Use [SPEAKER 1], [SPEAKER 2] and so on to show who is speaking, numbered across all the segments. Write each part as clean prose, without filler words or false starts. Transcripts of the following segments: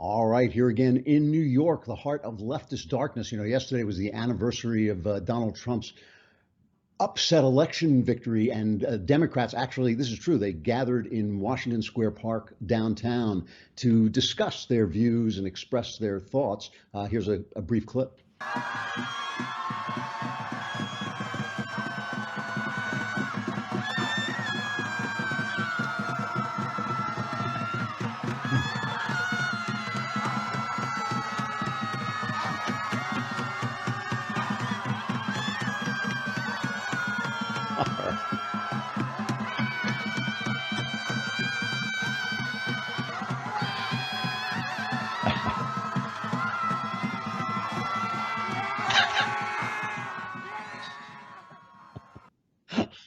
[SPEAKER 1] All right, here again in New York, the heart of leftist darkness. Yesterday was the anniversary of Donald Trump's upset election victory, and Democrats actually, this is true, they gathered in Washington Square Park downtown to discuss their views and express their thoughts. Here's a brief clip.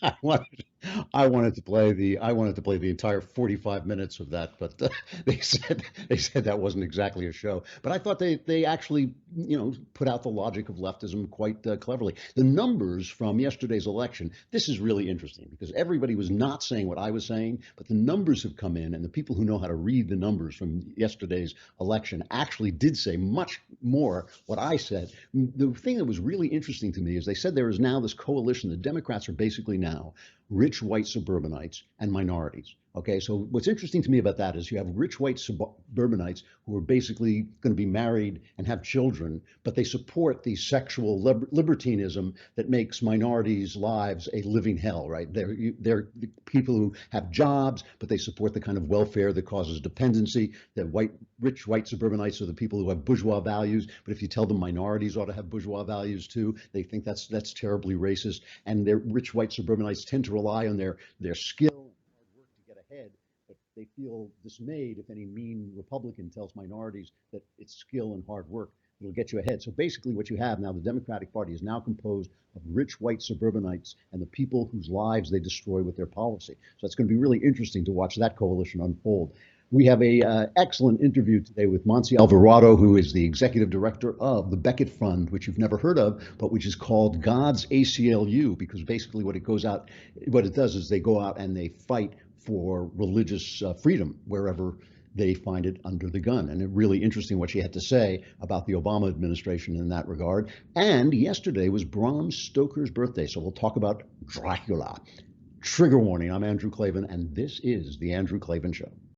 [SPEAKER 1] I wanted, I wanted to play the entire 45 minutes of that, but they said that wasn't exactly a show. But I thought they actually put out the logic of leftism quite cleverly. The numbers from yesterday's election. This is really interesting because everybody was not saying what I was saying, but the numbers have come in, and the people who know how to read the numbers from yesterday's election actually did say much more what I said. The thing that was really interesting to me is they said there is now this coalition. The Democrats are basically now rich white suburbanites and minorities. Okay, so what's interesting to me about that is you have rich white suburbanites who are basically going to be married and have children, but they support the sexual libertinism that makes minorities' lives a living hell, right? They're the people who have jobs, but they support the kind of welfare that causes dependency. The rich white suburbanites are the people who have bourgeois values, but if you tell them minorities ought to have bourgeois values too, they think that's terribly racist. And their rich white suburbanites tend to rely on their skill to get ahead, but they feel dismayed if any mean Republican tells minorities that it's skill and hard work that'll get you ahead. So basically, what you have now, the Democratic Party is now composed of rich white suburbanites and the people whose lives they destroy with their policy. So it's going to be really interesting to watch that coalition unfold. We have a excellent interview today with Monse Alvarado, who is the executive director of the Beckett Fund, which you've never heard of, but which is called God's ACLU, because basically what it does is they go out and they fight for religious freedom wherever they find it under the gun. And it's really interesting what she had to say about the Obama administration in that regard. And yesterday was Bram Stoker's birthday, so we'll talk about Dracula. Trigger warning, I'm Andrew Klavan, and this is The Andrew Klavan Show.